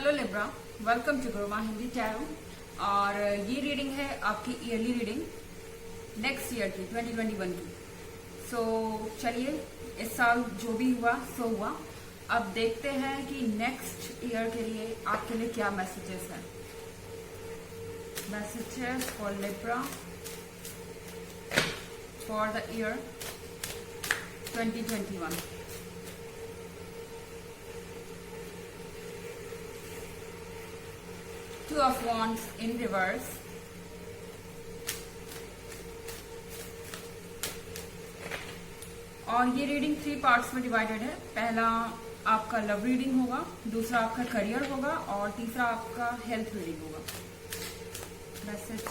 Hello Libra, welcome to Guruma Hindi tarot. और ये reading है आपकी ईयरली रीडिंग नेक्स्ट ईयर की 2021 की। सो चलिए, इस साल जो भी हुआ सो हुआ। अब देखते हैं कि नेक्स्ट ईयर के लिए आपके लिए क्या मैसेजेस हैं। Messages for Libra for the year 2021। Two of Wands in reverse. और ये रीडिंग 3 पार्ट्स में डिवाइडेड है। पहला आपका लव रीडिंग होगा, दूसरा आपका करियर होगा और तीसरा आपका हेल्थ रीडिंग होगा। Message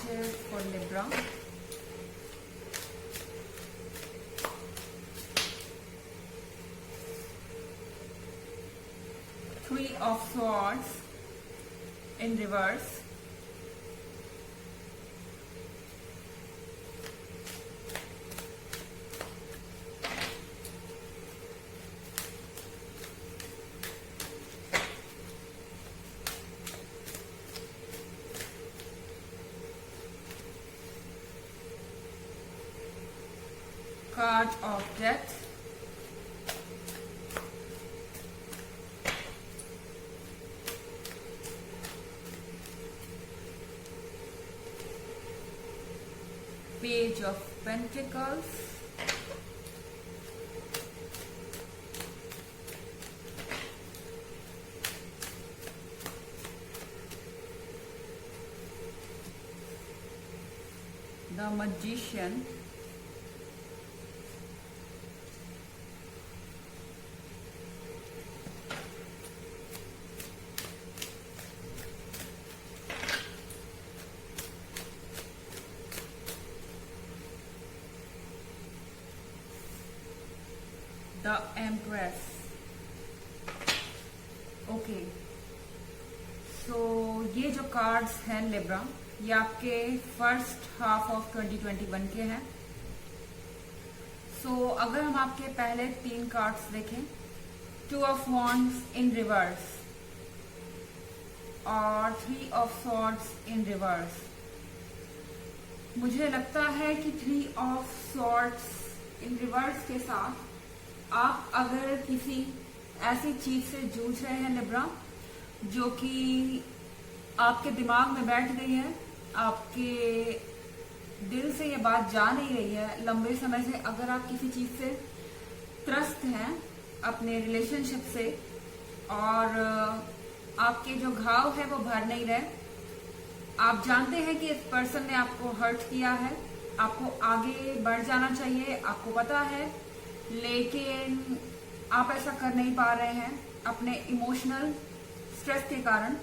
for Libra. Three of Swords in reverse. Card of Death. Page of Pentacles. The Magician. The Empress. Okay, so ये जो कार्ड्स हैं लिब्रा, ये आपके फर्स्ट हाफ ऑफ 2021 के हैं। सो अगर हम आपके पहले 3 कार्ड्स देखें, 2 ऑफ वॉन्ड्स इन रिवर्स और 3 ऑफ सॉर्ड्स इन रिवर्स, मुझे लगता है कि 3 ऑफ सॉर्ड्स इन रिवर्स के साथ आप अगर किसी ऐसी चीज से जूझ रहे हैं लिब्रा, जो कि आपके दिमाग में बैठ गई है, आपके दिल से ये बात जा नहीं रही है लंबे समय से, अगर आप किसी चीज से त्रस्त हैं अपने रिलेशनशिप से और आपके जो घाव है वो भर नहीं रहे, आप जानते हैं कि इस पर्सन ने आपको हर्ट किया है, आपको आगे बढ़ जाना चाहिए, आपको पता है, लेकिन आप ऐसा कर नहीं पा रहे हैं अपने इमोशनल स्ट्रेस के कारण।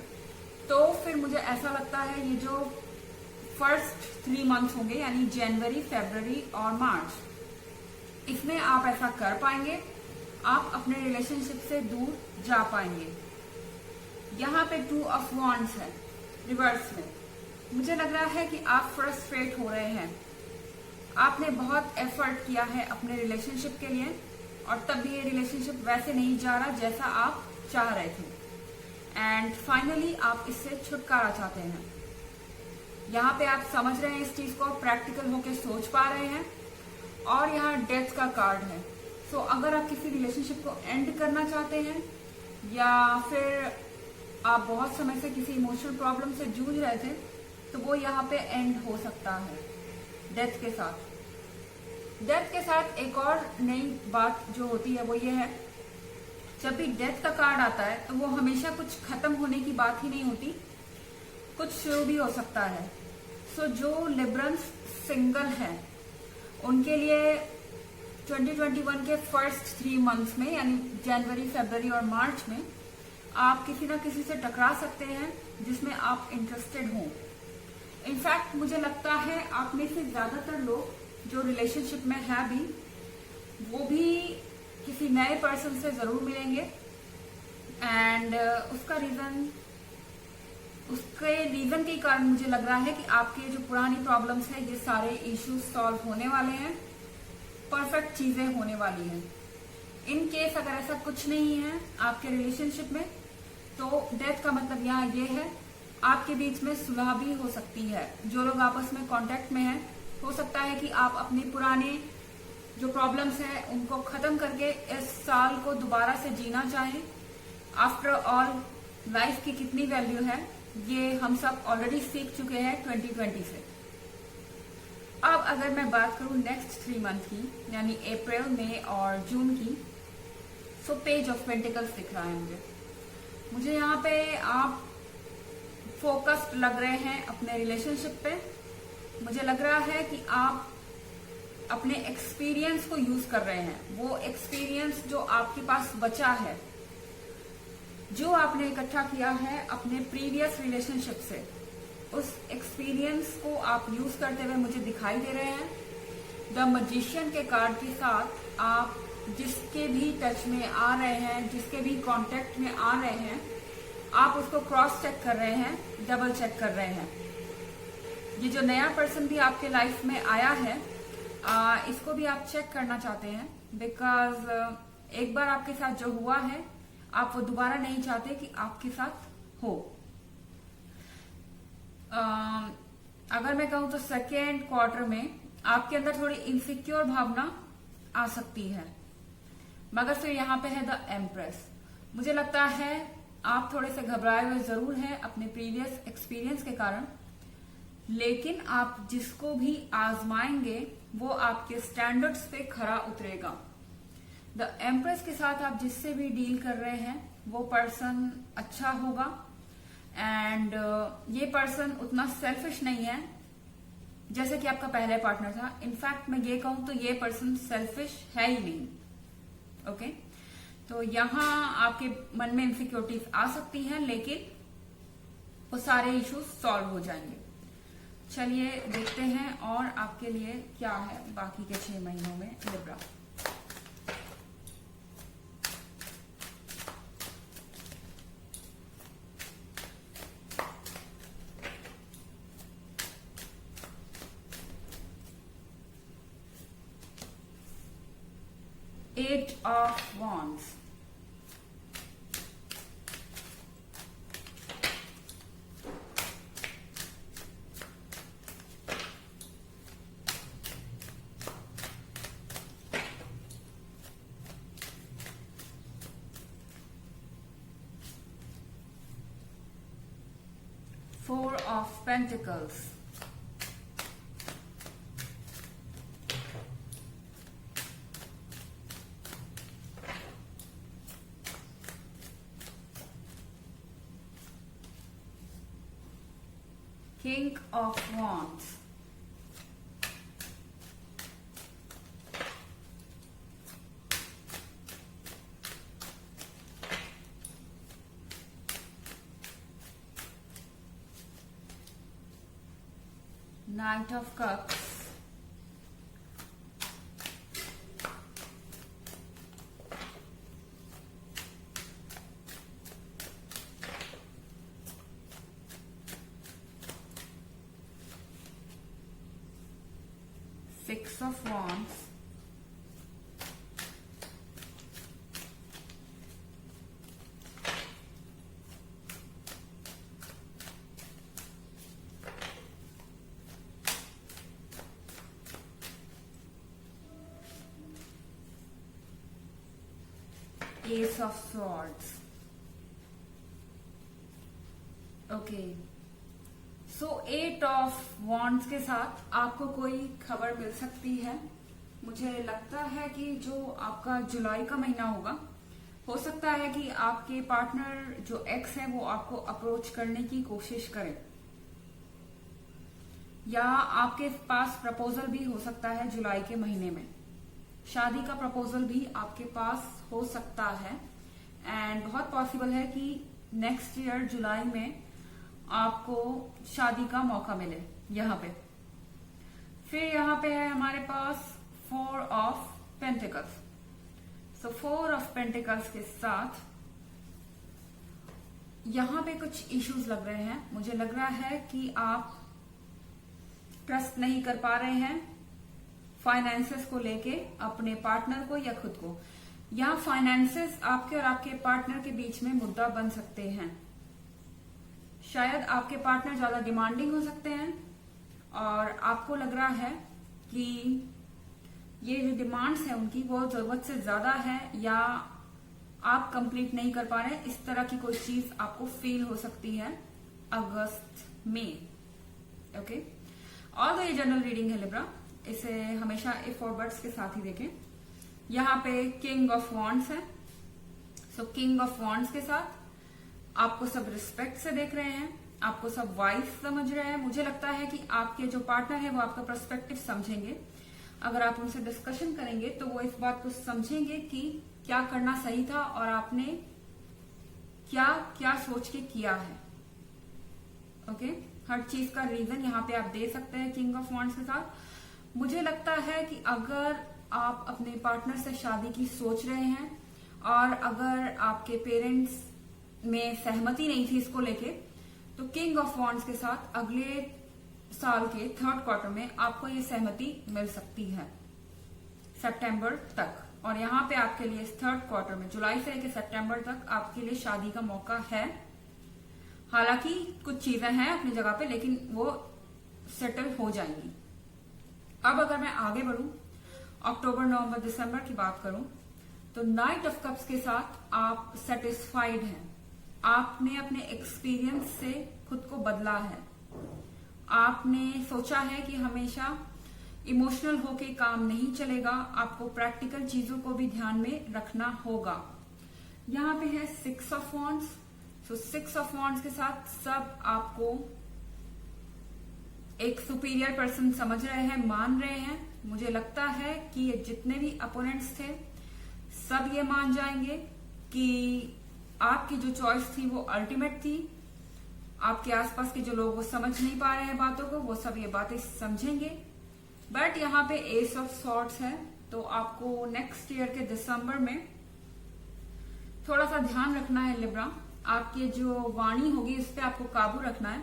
तो फिर मुझे ऐसा लगता है ये जो फर्स्ट 3 मंथ्स होंगे, यानी जनवरी, फरवरी और मार्च, इसमें आप ऐसा कर पाएंगे, आप अपने रिलेशनशिप से दूर जा पाएंगे। यहाँ पे 2 ऑफ वॉन्ड्स है रिवर्स में। मुझे लग रहा है कि आप फ्रस्ट्रेट हो रहे हैं, आपने बहुत एफर्ट किया है अपने रिलेशनशिप के लिए और तब भी ये रिलेशनशिप वैसे नहीं जा रहा जैसा आप चाह रहे थे एंड फाइनली आप इससे छुटकारा चाहते हैं। यहाँ पे आप समझ रहे हैं इस चीज को, प्रैक्टिकल होके सोच पा रहे हैं। और यहाँ डेथ का कार्ड है। सो अगर आप किसी रिलेशनशिप को एंड करना चाहते हैं या फिर आप बहुत समय से किसी इमोशनल प्रॉब्लम से जूझ रहे थे, तो वो यहाँ पे एंड हो सकता है डेथ के साथ। डेथ के साथ एक और नई बात जो होती है वो ये है, जब भी डेथ का कार्ड आता है तो वो हमेशा कुछ खत्म होने की बात ही नहीं होती, कुछ शुरू भी हो सकता है। सो जो लिब्रंस सिंगल हैं उनके लिए 2021 के फर्स्ट 3 मंथ्स में, यानी जनवरी, फरवरी और मार्च में, आप किसी ना किसी से टकरा सकते हैं जिसमें आप इंटरेस्टेड हों। इनफैक्ट मुझे लगता है आप में से ज्यादातर लोग जो रिलेशनशिप में है भी, वो भी किसी नए पर्सन से जरूर मिलेंगे एंड उसके रीजन के कारण मुझे लग रहा है कि आपके जो पुरानी प्रॉब्लम्स है, ये सारे इश्यूज सॉल्व होने वाले हैं, परफेक्ट चीजें होने वाली हैं। इन केस अगर ऐसा कुछ नहीं है आपके रिलेशनशिप में, तो तो डेथ का मतलब यहाँ ये है, आपके बीच में सुलह भी हो सकती है। जो लोग आपस में कांटेक्ट में हैं, हो सकता है कि आप अपनी पुरानी जो प्रॉब्लम्स हैं उनको खत्म करके इस साल को दोबारा से जीना चाहें। आफ्टर ऑल लाइफ की कितनी वैल्यू है ये हम सब ऑलरेडी सीख चुके हैं 2020 से। अब अगर मैं बात करूं नेक्स्ट 3 मंथ की, यानी अप्रैल, मई और जून की, सो पेज ऑफ पेंटिकल्स दिख रहा है मुझे यहाँ पे। आप फोकस्ड लग रहे हैं अपने रिलेशनशिप पे। मुझे लग रहा है कि आप अपने एक्सपीरियंस को यूज कर रहे हैं। वो एक्सपीरियंस जो आपके पास बचा है, जो आपने इकट्ठा किया है अपने प्रीवियस रिलेशनशिप से, उस एक्सपीरियंस को आप यूज करते हुए मुझे दिखाई दे रहे हैं। द मैजिशियन के कार्ड के साथ आप जिसके भी टच में आ रहे हैं, जिसके भी कांटेक्ट में आ रहे हैं, आप उसको क्रॉस चेक कर रहे हैं, डबल चेक कर रहे हैं। ये जो नया पर्सन भी आपके लाइफ में आया है, इसको भी आप चेक करना चाहते हैं, बिकॉज एक बार आपके साथ जो हुआ है आप वो दोबारा नहीं चाहते कि आपके साथ हो। अगर मैं कहूं तो सेकेंड क्वार्टर में आपके अंदर थोड़ी इनसिक्योर भावना आ सकती है, मगर फिर यहाँ पे है द एम्प्रेस। मुझे लगता है आप थोड़े से घबराए हुए जरूर हैं अपने प्रीवियस एक्सपीरियंस के कारण, लेकिन आप जिसको भी आजमाएंगे वो आपके स्टैंडर्ड्स पे खरा उतरेगा। द एम्प्रेस के साथ आप जिससे भी डील कर रहे हैं वो पर्सन अच्छा होगा, एंड ये पर्सन उतना सेल्फिश नहीं है जैसे कि आपका पहले पार्टनर था। इनफैक्ट मैं ये कहूं तो ये पर्सन सेल्फिश है ही नहीं। ओके, तो यहाँ आपके मन में इनसिक्योरिटीज आ सकती हैं, लेकिन वो सारे इश्यूज सॉल्व हो जाएंगे। चलिए देखते हैं और आपके लिए क्या है बाकी के 6 महीनों में Libra. Eight of Wands, Four of Pentacles, King of Wands, Knight of Cups, Six of Wands, Ace of Swords. Okay, so 8 of wands के साथ आपको कोई खबर मिल सकती है। मुझे लगता है कि जो आपका जुलाई का महीना होगा, हो सकता है कि आपके पार्टनर जो एक्स है वो आपको अप्रोच करने की कोशिश करे, या आपके पास प्रपोजल भी हो सकता है जुलाई के महीने में। शादी का प्रपोजल भी आपके पास हो सकता है, एंड बहुत पॉसिबल है कि नेक्स्ट ईयर जुलाई में आपको शादी का मौका मिले यहाँ पे। फिर यहाँ पे है हमारे पास 4 of pentacles. So 4 of pentacles के साथ यहाँ पे कुछ इश्यूज लग रहे हैं। मुझे लग रहा है कि आप ट्रस्ट नहीं कर पा रहे हैं फाइनेंसेस को लेके, अपने पार्टनर को या खुद को। यहाँ फाइनेंसेस आपके और आपके पार्टनर के बीच में मुद्दा बन सकते हैं। शायद आपके पार्टनर ज्यादा डिमांडिंग हो सकते हैं और आपको लग रहा है कि ये जो डिमांड्स है उनकी वो जरूरत से ज्यादा है या आप कंप्लीट नहीं कर पा रहे हैं। इस तरह की कोई चीज आपको फील हो सकती है अगस्त में। ओके, और ये जनरल रीडिंग है लिब्रा, इसे हमेशा इफ और बट्स के साथ ही देखें। यहाँ पे किंग ऑफ वॉन्ड्स है। सो किंग ऑफ वॉन्ड्स के साथ आपको सब रिस्पेक्ट से देख रहे हैं, आपको सब वाइफ समझ रहे हैं। मुझे लगता है कि आपके जो पार्टनर है वो आपका पर्सपेक्टिव समझेंगे। अगर आप उनसे डिस्कशन करेंगे तो वो इस बात को समझेंगे कि क्या करना सही था और आपने क्या क्या सोच के किया है। ओके, हर चीज का रीजन यहाँ पे आप दे सकते हैं किंग ऑफ वॉन्ड्स के साथ। मुझे लगता है कि अगर आप अपने पार्टनर से शादी की सोच रहे हैं और अगर आपके पेरेंट्स में सहमति नहीं थी इसको लेके, तो किंग ऑफ वॉन्ड्स के साथ अगले साल के 3rd क्वार्टर में आपको ये सहमति मिल सकती है सितंबर तक। और यहाँ पे आपके लिए इस 3rd क्वार्टर में जुलाई से लेकर सितंबर तक आपके लिए शादी का मौका है। हालांकि कुछ चीजें हैं अपनी जगह पे, लेकिन वो सेटल हो जाएंगी। अब अगर मैं आगे बढ़ूं, अक्टूबर, नवंबर, दिसंबर की बात करूं, तो नाइट ऑफ कप्स के साथ आप सेटिस्फाइड हैं। आपने अपने एक्सपीरियंस से खुद को बदला है। आपने सोचा है कि हमेशा इमोशनल होके काम नहीं चलेगा, आपको प्रैक्टिकल चीजों को भी ध्यान में रखना होगा। यहाँ पे है 6 of wands. So 6 of wands के साथ सब आपको एक सुपीरियर पर्सन समझ रहे हैं, मान रहे हैं। मुझे लगता है कि ये जितने भी अपोनेंट्स थे सब ये मान जाएंगे कि आपकी जो चॉइस थी वो अल्टीमेट थी। आपके आसपास के जो लोग वो समझ नहीं पा रहे हैं बातों को, वो सब ये बातें समझेंगे। बट यहाँ पे एस ऑफ सॉर्ड्स है, तो आपको नेक्स्ट ईयर के दिसंबर में थोड़ा सा ध्यान रखना है लिब्रा। आपकी जो वाणी होगी उस पर आपको काबू रखना है,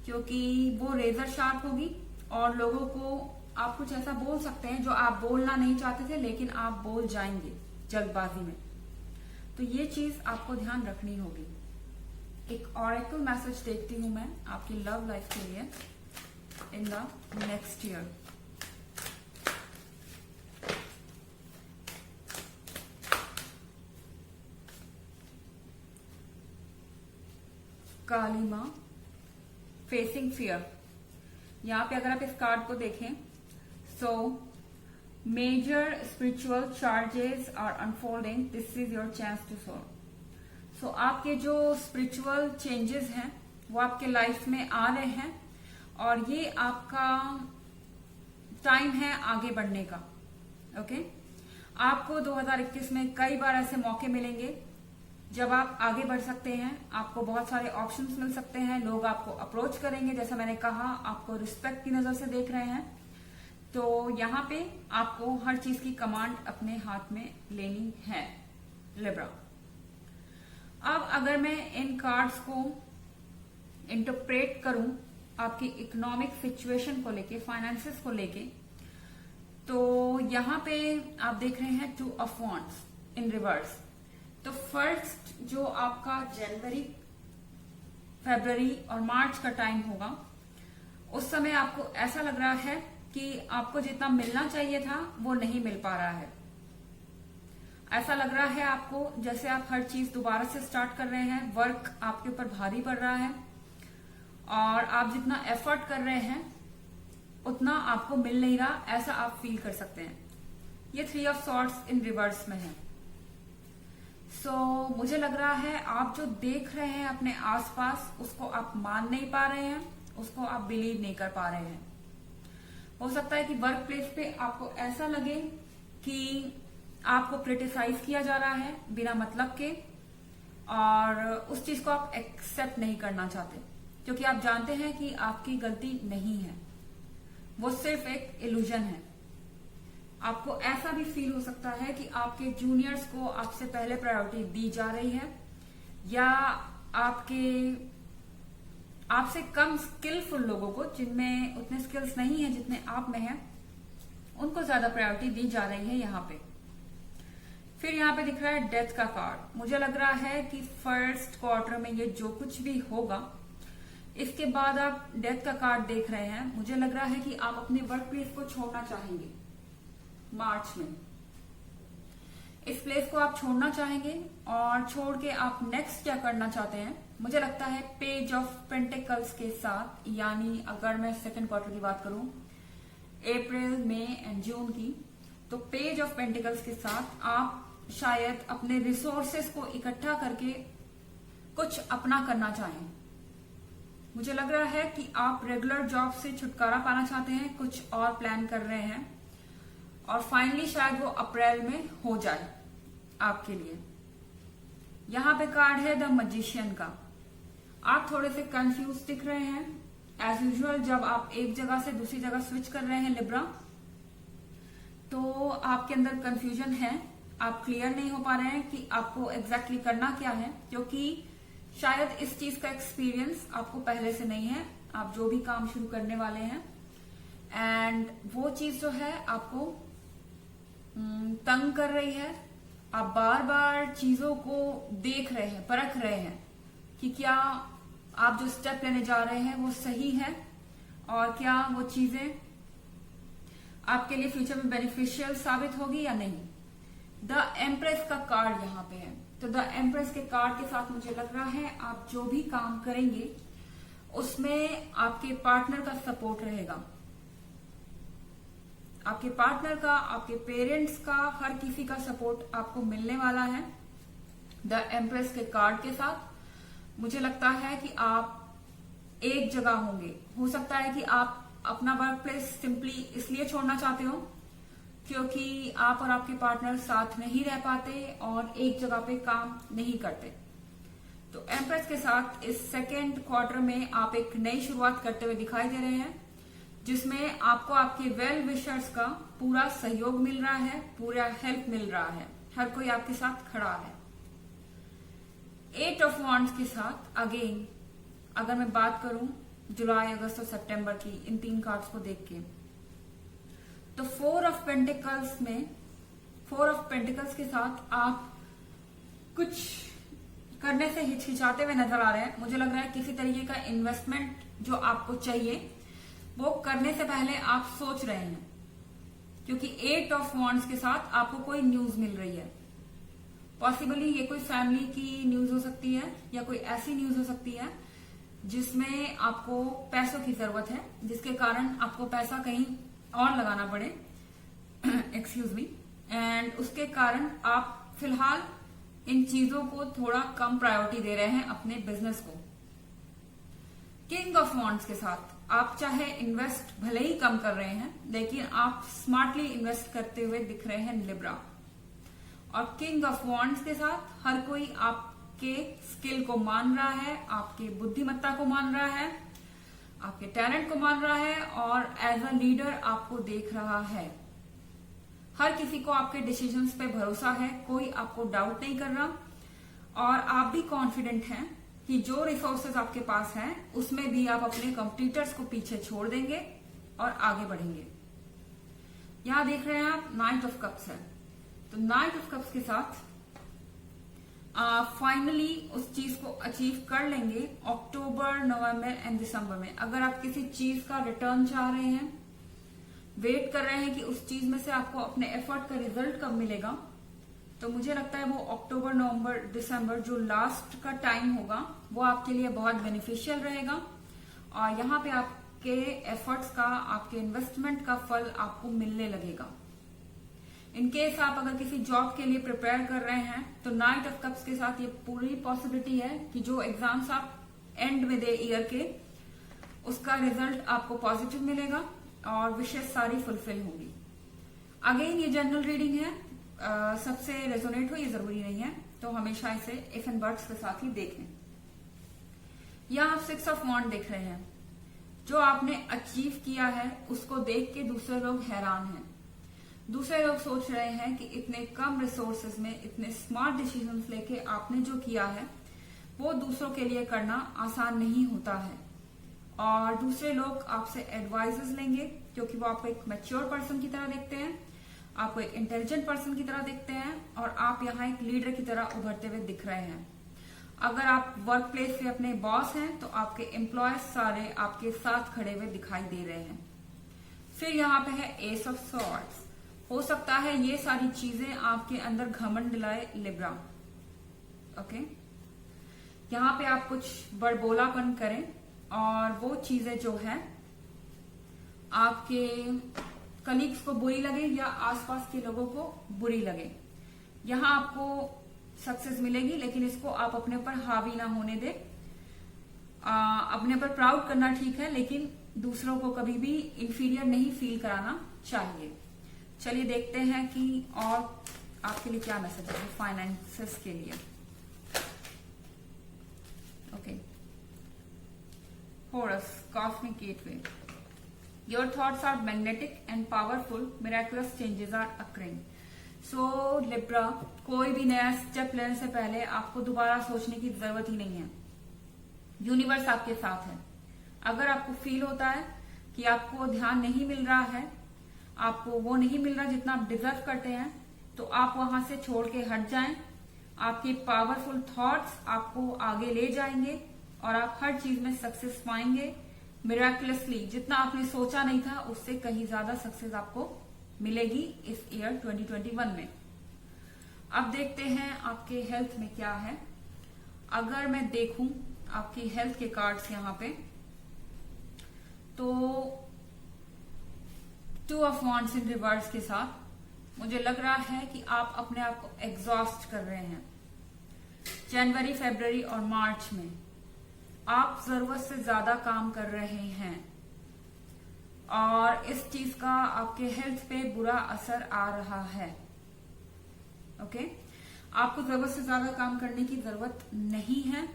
क्योंकि वो रेजर शार्प होगी और लोगों को आप कुछ ऐसा बोल सकते हैं जो आप बोलना नहीं चाहते थे, लेकिन आप बोल जाएंगे जल्दबाजी में। तो ये चीज आपको ध्यान रखनी होगी। एक ऑरेकल मैसेज देखती हूं मैं आपकी लव लाइफ के लिए इन द नेक्स्ट ईयर। काली मां, फेसिंग फियर। यहां पे अगर आप इस कार्ड को देखें, so major spiritual charges are unfolding, this is your chance to solve. So आपके जो स्पिरिचुअल चेंजेस हैं वो आपके लाइफ में आ रहे हैं और ये आपका टाइम है आगे बढ़ने का। ओके, आपको 2021 में कई बार ऐसे मौके मिलेंगे जब आप आगे बढ़ सकते हैं। आपको बहुत सारे ऑप्शंस मिल सकते हैं, लोग आपको अप्रोच करेंगे। जैसा मैंने कहा, आपको रिस्पेक्ट की नजर से देख रहे हैं। तो यहाँ पे आपको हर चीज की कमांड अपने हाथ में लेनी है लिब्रा। अब अगर मैं इन कार्ड्स को इंटरप्रेट करूं आपकी इकोनॉमिक सिचुएशन को लेके, फाइनेंसेस को लेके, तो यहाँ पे आप देख रहे हैं 2 ऑफ वॉन्ड्स इन रिवर्स। तो फर्स्ट जो आपका जनवरी, फरवरी और मार्च का टाइम होगा, उस समय आपको ऐसा लग रहा है कि आपको जितना मिलना चाहिए था वो नहीं मिल पा रहा है। ऐसा लग रहा है आपको जैसे आप हर चीज दोबारा से स्टार्ट कर रहे हैं, वर्क आपके ऊपर भारी पड़ रहा है और आप जितना एफर्ट कर रहे हैं उतना आपको मिल नहीं रहा, ऐसा आप फील कर सकते हैं। ये 3 ऑफ सॉर्ड्स इन रिवर्स में है। सो मुझे लग रहा है आप जो देख रहे हैं अपने आसपास उसको आप मान नहीं पा रहे हैं, उसको आप बिलीव नहीं कर पा रहे हैं। हो सकता है कि वर्क प्लेस पे आपको ऐसा लगे कि आपको क्रिटिसाइज किया जा रहा है बिना मतलब के और उस चीज को आप एक्सेप्ट नहीं करना चाहते, क्योंकि आप जानते हैं कि आपकी गलती नहीं है, वो सिर्फ एक इल्यूजन है। आपको ऐसा भी फील हो सकता है कि आपके जूनियर्स को आपसे पहले प्रायोरिटी दी जा रही है या आपसे कम स्किलफुल लोगों को, जिनमें उतने स्किल्स नहीं है जितने आप में हैं, उनको ज्यादा प्रायोरिटी दी जा रही है यहाँ पे। फिर यहाँ पे दिख रहा है डेथ का कार्ड। मुझे लग रहा है कि 1st क्वार्टर में ये जो कुछ भी होगा इसके बाद आप डेथ का कार्ड देख रहे हैं। मुझे लग रहा है कि आप अपने वर्क प्लेस को छोड़ना चाहेंगे मार्च में। इस प्लेस को आप छोड़ना चाहेंगे और छोड़ के आप नेक्स्ट क्या करना चाहते हैं, मुझे लगता है पेज ऑफ पेंटिकल्स के साथ, यानी अगर मैं सेकंड क्वार्टर की बात करूं अप्रैल मई एंड जून की, तो पेज ऑफ पेंटिकल्स के साथ आप शायद अपने रिसोर्सेस को इकट्ठा करके कुछ अपना करना चाहें। मुझे लग रहा है कि आप रेगुलर जॉब से छुटकारा पाना चाहते हैं, कुछ और प्लान कर रहे हैं और फाइनली शायद वो अप्रैल में हो जाए आपके लिए। यहां पे कार्ड है द मैजिशियन का। आप थोड़े से कंफ्यूज दिख रहे हैं एज यूजुअल। जब आप एक जगह से दूसरी जगह स्विच कर रहे हैं लिब्रा, तो आपके अंदर कंफ्यूजन है, आप क्लियर नहीं हो पा रहे हैं कि आपको एग्जैक्टली करना क्या है, क्योंकि शायद इस चीज का एक्सपीरियंस आपको पहले से नहीं है। आप जो भी काम शुरू करने वाले हैं एंड वो चीज जो है आपको तंग कर रही है। आप बार बार चीजों को देख रहे हैं, परख रहे हैं कि क्या आप जो स्टेप लेने जा रहे हैं वो सही है और क्या वो चीजें आपके लिए फ्यूचर में बेनिफिशियल साबित होगी या नहीं। द एम्प्रेस का कार्ड यहाँ पे है, तो द एम्प्रेस के कार्ड के साथ मुझे लग रहा है आप जो भी काम करेंगे उसमें आपके पार्टनर का सपोर्ट रहेगा। आपके पार्टनर का, आपके पेरेंट्स का, हर किसी का सपोर्ट आपको मिलने वाला है। द एम्प्रेस के कार्ड के साथ मुझे लगता है कि आप एक जगह होंगे। हो सकता है कि आप अपना वर्क प्लेस सिंपली इसलिए छोड़ना चाहते हो क्योंकि आप और आपके पार्टनर साथ नहीं रह पाते और एक जगह पे काम नहीं करते। तो एम्प्रेस के साथ इस सेकेंड क्वार्टर में आप एक नई शुरुआत करते हुए दिखाई दे रहे हैं, जिसमें आपको आपके वेल विशर्स का पूरा सहयोग मिल रहा है, पूरा हेल्प मिल रहा है, हर कोई आपके साथ खड़ा है। 8 ऑफ वॉन्ड्स के साथ अगेन अगर मैं बात करूं जुलाई, अगस्त और सितंबर की, इन 3 कार्ड्स को देख के, तो 4 ऑफ पेंटिकल्स में, 4 ऑफ पेंटिकल्स के साथ आप कुछ करने से हिचकिचाते हुए नजर आ रहे हैं। मुझे लग रहा है किसी तरीके का इन्वेस्टमेंट जो आपको चाहिए वो करने से पहले आप सोच रहे हैं, क्योंकि 8 ऑफ वॉन्ड्स के साथ आपको कोई न्यूज मिल रही है। पॉसिबली ये कोई फैमिली की न्यूज हो सकती है या कोई ऐसी न्यूज हो सकती है जिसमें आपको पैसों की जरूरत है, जिसके कारण आपको पैसा कहीं और लगाना पड़े, एक्सक्यूज मी, एंड उसके कारण आप फिलहाल इन चीजों को थोड़ा कम प्रायोरिटी दे रहे हैं अपने बिजनेस को। किंग ऑफ वॉन्ड्स के साथ आप चाहे इन्वेस्ट भले ही कम कर रहे हैं, लेकिन आप स्मार्टली इन्वेस्ट करते हुए दिख रहे हैं लिब्रा। और किंग ऑफ वॉन्ड्स के साथ हर कोई आपके स्किल को मान रहा है, आपके बुद्धिमत्ता को मान रहा है, आपके टैलेंट को मान रहा है और एज अ लीडर आपको देख रहा है। हर किसी को आपके डिसीजंस पे भरोसा है, कोई आपको डाउट नहीं कर रहा और आप भी कॉन्फिडेंट हैं कि जो रिसोर्सेज आपके पास हैं उसमें भी आप अपने कॉम्पिटिटर्स को पीछे छोड़ देंगे और आगे बढ़ेंगे। यहां देख रहे हैं आप नाइट ऑफ कप्स है, तो नाइट ऑफ कप्स के साथ फाइनली उस चीज को अचीव कर लेंगे अक्टूबर, नवंबर एंड दिसंबर में। अगर आप किसी चीज का रिटर्न चाह रहे हैं, वेट कर रहे हैं कि उस चीज में से आपको अपने एफर्ट का रिजल्ट कब मिलेगा, तो मुझे लगता है वो अक्टूबर, नवंबर, दिसंबर जो लास्ट का टाइम होगा वो आपके लिए बहुत बेनिफिशियल रहेगा और यहाँ पे आपके एफर्ट्स का, आपके इन्वेस्टमेंट का फल आपको मिलने लगेगा। इनकेस आप अगर किसी जॉब के लिए प्रिपेयर कर रहे हैं तो नाइट ऑफ कप्स के साथ ये पूरी पॉसिबिलिटी है कि जो एग्जाम्स आप एंड में दे ईयर के, उसका रिजल्ट आपको पॉजिटिव मिलेगा और विशेष सारी फुलफिल होंगी। अगेन ये जनरल रीडिंग है, सबसे रेजोनेट हो ये जरूरी नहीं है, तो हमेशा इसे इफ एंड बट्स के साथ ही देखें। यहां आप 6 ऑफ वॉन्ड देख रहे हैं। जो आपने अचीव किया है उसको देख के दूसरे लोग हैरान हैं। दूसरे लोग सोच रहे हैं कि इतने कम रिसोर्सेज में इतने स्मार्ट डिसीजंस लेके आपने जो किया है वो दूसरों के लिए करना आसान नहीं होता है और दूसरे लोग आपसे एडवाइजेस लेंगे क्योंकि वो आपको एक मैच्योर पर्सन की तरह देखते हैं, आपको एक इंटेलिजेंट पर्सन की तरह देखते हैं और आप यहाँ एक लीडर की तरह उभरते हुए दिख रहे हैं। अगर आप वर्क प्लेस पे अपने बॉस हैं तो आपके एम्प्लॉयज सारे आपके साथ खड़े हुए दिखाई दे रहे हैं। फिर यहाँ पे है एस ऑफ सॉर्ड्स। हो सकता है ये सारी चीजें आपके अंदर घमंड लाए लिब्रा। ओके, यहाँ पे आप कुछ बड़बोलापन करें और वो चीजें जो है आपके कलीग्स को बुरी लगे या आसपास के लोगों को बुरी लगे। यहाँ आपको सक्सेस मिलेगी, लेकिन इसको आप अपने ऊपर हावी ना होने दे। अपने ऊपर प्राउड करना ठीक है, लेकिन दूसरों को कभी भी इंफीरियर नहीं फील कराना चाहिए। चलिए देखते हैं कि और आपके लिए क्या मैसेज है फाइनेंसेस के लिए। Okay, Horus cosmic gateway. Your thoughts are magnetic and powerful, miraculous changes are occurring. So Libra, कोई भी नया स्टेप लेने से पहले आपको दोबारा सोचने की जरूरत ही नहीं है। यूनिवर्स आपके साथ है। अगर आपको फील होता है कि आपको ध्यान नहीं मिल रहा है, आपको वो नहीं मिल रहा जितना आप डिजर्व करते हैं, तो आप वहां से छोड़ के हट जाएं। आपके पावरफुल थॉट्स आपको आगे ले जाएंगे और आप हर चीज में सक्सेस पाएंगे मिराकुलसली। जितना आपने सोचा नहीं था उससे कहीं ज्यादा सक्सेस आपको मिलेगी इस ईयर 2021 में। अब देखते हैं आपके हेल्थ में क्या है। अगर मैं देखूं आपकी हेल्थ के कार्ड्स यहाँ पे, तो 2 ऑफ वॉन्ड्स इन रिवर्स के साथ मुझे लग रहा है कि आप अपने आप को एग्जॉस्ट कर रहे हैं। जनवरी, फरवरी और मार्च में आप जरूरत से ज्यादा काम कर रहे हैं और इस चीज का आपके हेल्थ पे बुरा असर आ रहा है। ओके, आपको जरूरत से ज्यादा काम करने की जरूरत नहीं है।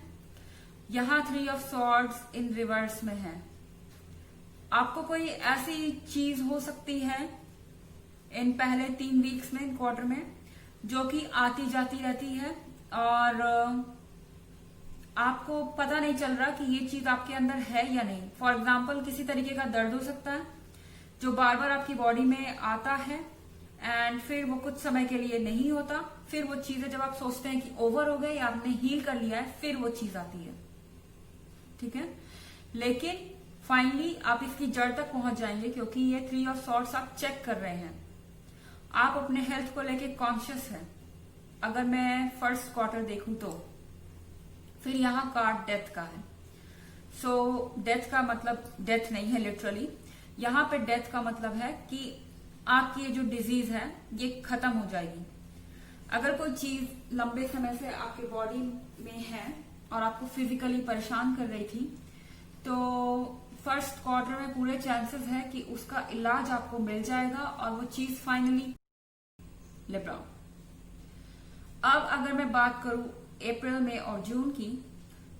यहां 3 ऑफ सॉर्ड्स इन रिवर्स में है। आपको कोई ऐसी चीज हो सकती है इन पहले 3 वीक्स में, इन क्वार्टर में, जो कि आती जाती रहती है और आपको पता नहीं चल रहा कि ये चीज आपके अंदर है या नहीं। फॉर एग्जाम्पल, किसी तरीके का दर्द हो सकता है जो बार बार आपकी बॉडी में आता है एंड फिर वो कुछ समय के लिए नहीं होता। फिर वो चीजें जब आप सोचते हैं कि ओवर हो गए या आपने हील कर लिया है, फिर वो चीज आती है। ठीक है, लेकिन फाइनली आप इसकी जड़ तक पहुंच जाएंगे, क्योंकि ये 3 ऑफ सॉर्ड्स आप चेक कर रहे हैं। आप अपने हेल्थ को लेके कॉन्शियस हैं। अगर मैं फर्स्ट क्वार्टर देखूं तो फिर यहाँ कार्ड डेथ का है। सो डेथ का मतलब डेथ नहीं है लिटरली। यहाँ पे डेथ का मतलब है कि आपकी ये जो डिजीज है ये खत्म हो जाएगी। अगर कोई चीज लंबे समय से आपके बॉडी में है और आपको फिजिकली परेशान कर रही थी, तो फर्स्ट क्वार्टर में पूरे चांसेस है कि उसका इलाज आपको मिल जाएगा और वो चीज फाइनली लिब्रा। अब अगर मैं बात करूं अप्रैल में और जून की,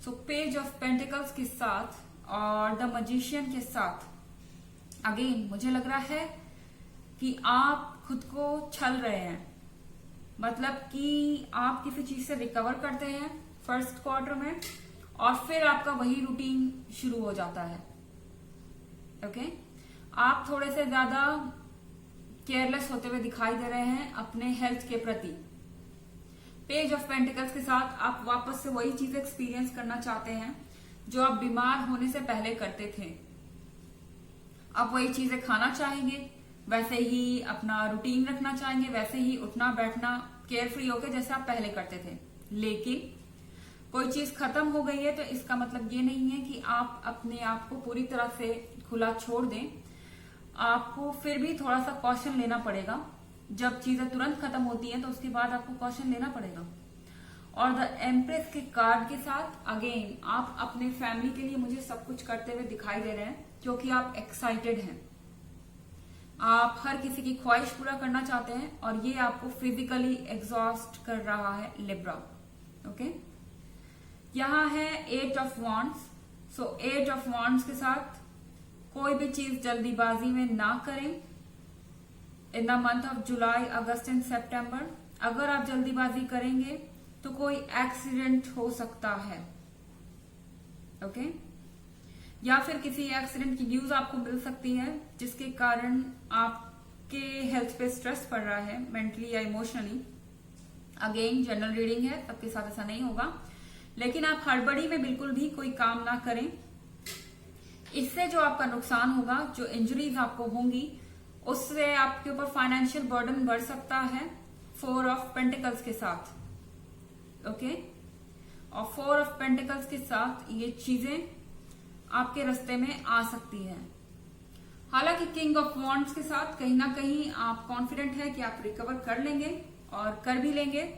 सो पेज ऑफ पेंटिकल्स के साथ और द मैजिशियन के साथ अगेन मुझे लग रहा है कि आप खुद को छल रहे हैं। मतलब कि आप किसी चीज से रिकवर करते हैं फर्स्ट क्वार्टर में और फिर आपका वही रूटीन शुरू हो जाता है। ओके, आप थोड़े से ज्यादा केयरलेस होते हुए दिखाई दे रहे हैं अपने हेल्थ के प्रति। पेज ऑफ पेंटिकल्स के साथ आप वापस से वही चीज एक्सपीरियंस करना चाहते हैं जो आप बीमार होने से पहले करते थे। आप वही चीजें खाना चाहेंगे, वैसे ही अपना रूटीन रखना चाहेंगे, वैसे ही उठना बैठना केयर फ्री होकर जैसे आप पहले करते थे। लेकिन कोई चीज खत्म हो गई है तो इसका मतलब ये नहीं है कि आप अपने आप को पूरी तरह से खुला छोड़ दें। आपको फिर भी थोड़ा सा कॉशन लेना पड़ेगा। जब चीजें तुरंत खत्म होती हैं तो उसके बाद आपको कॉशन लेना पड़ेगा। और द एम्प्रेस के कार्ड के साथ अगेन आप अपने फैमिली के लिए मुझे सब कुछ करते हुए दिखाई दे रहे हैं, क्योंकि आप एक्साइटेड हैं। आप हर किसी की ख्वाहिश पूरा करना चाहते हैं और ये आपको फिजिकली एग्जॉस्ट कर रहा है लिब्रा। ओके, यहाँ है 8 of wands. So 8 of wands के साथ कोई भी चीज जल्दीबाजी में ना करें in the month of July, August and September. अगर आप जल्दीबाजी करेंगे तो कोई एक्सीडेंट हो सकता है। ओके, या फिर किसी एक्सीडेंट की न्यूज आपको मिल सकती है जिसके कारण आपके हेल्थ पे स्ट्रेस पड़ रहा है मेंटली या इमोशनली। अगेन जनरल रीडिंग है, सबके साथ ऐसा नहीं होगा। लेकिन आप हड़बड़ी में बिल्कुल भी कोई काम ना करें। इससे जो आपका नुकसान होगा, जो इंजरीज आपको होंगी, उससे आपके ऊपर फाइनेंशियल बर्डन बढ़ सकता है 4 ऑफ पेंटिकल्स के साथ। ओके, और 4 ऑफ पेंटिकल्स के साथ ये चीजें आपके रास्ते में आ सकती है। हालांकि किंग ऑफ वॉन्ड्स के साथ कहीं ना कहीं आप कॉन्फिडेंट है कि आप रिकवर कर लेंगे और कर भी लेंगे।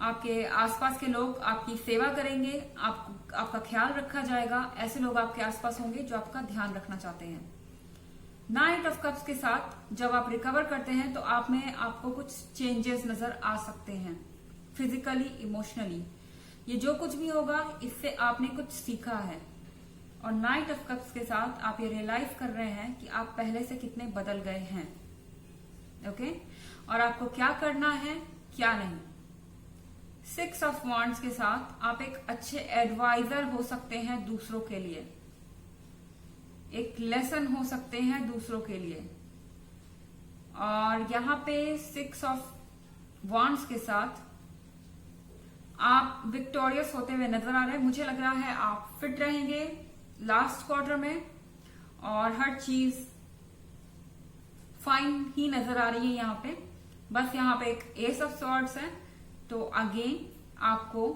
आपके आसपास के लोग आपकी सेवा करेंगे, आपका ख्याल रखा जाएगा। ऐसे लोग आपके आसपास होंगे जो आपका ध्यान रखना चाहते हैं। नाइट ऑफ कप्स के साथ जब आप रिकवर करते हैं तो आप में आपको कुछ चेंजेस नजर आ सकते हैं, फिजिकली, इमोशनली। ये जो कुछ भी होगा इससे आपने कुछ सीखा है। और नाइट ऑफ कप्स के साथ आप ये रियलाइज कर रहे हैं कि आप पहले से कितने बदल गए हैं। ओके, और आपको क्या करना है, क्या नहीं। 6 ऑफ वॉन्ड्स के साथ आप एक अच्छे एडवाइजर हो सकते हैं दूसरों के लिए, एक लेसन हो सकते हैं दूसरों के लिए। और यहाँ पे 6 ऑफ वॉन्ड्स के साथ आप विक्टोरियस होते हुए नजर आ रहे हैं। मुझे लग रहा है आप फिट रहेंगे लास्ट क्वार्टर में और हर चीज फाइन ही नजर आ रही है यहाँ पे। बस यहाँ पे एक एस ऑफ सॉर्ड्स है, तो अगेन आपको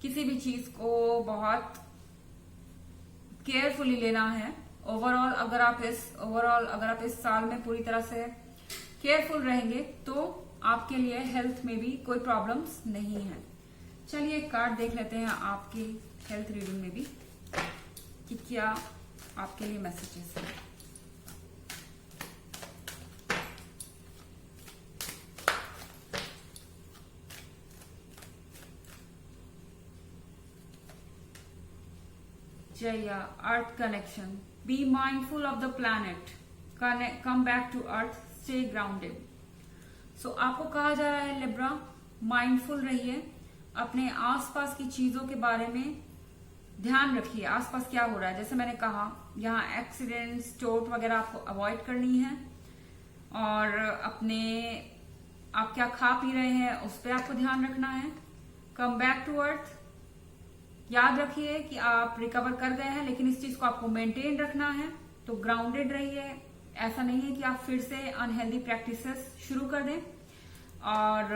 किसी भी चीज को बहुत केयरफुली लेना है। ओवरऑल अगर आप इस साल में पूरी तरह से केयरफुल रहेंगे तो आपके लिए हेल्थ में भी कोई प्रॉब्लम्स नहीं है। चलिए एक कार्ड देख लेते हैं आपकी हेल्थ रीडिंग में भी कि क्या आपके लिए मैसेजेस हैं। Jaya, Earth connection. Be mindful of the planet. Come back to Earth. Stay grounded. So आपको कहा जा रहा है लिब्रा, माइंडफुल रहिए, अपने आसपास की चीजों के बारे में ध्यान रखिए। आसपास क्या हो रहा है, जैसे मैंने कहा यहाँ एक्सीडेंट्स, चोट वगैरह आपको अवॉइड करनी है। और आप क्या खा पी रहे हैं उस पर आपको ध्यान रखना है। कम बैक टू अर्थ, याद रखिए कि आप रिकवर कर गए हैं, लेकिन इस चीज को आपको मेंटेन रखना है। तो ग्राउंडेड रहिए, ऐसा नहीं है कि आप फिर से अनहेल्दी प्रैक्टिसेस शुरू कर दें। और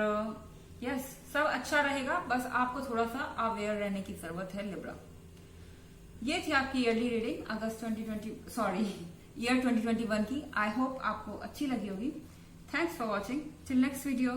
यस, सब अच्छा रहेगा, बस आपको थोड़ा सा अवेयर रहने की जरूरत है लिब्रा। ये थी आपकी ईयरली रीडिंग ईयर 2021 की। आई होप आपको अच्छी लगी होगी। Thanks for watching. Till next video.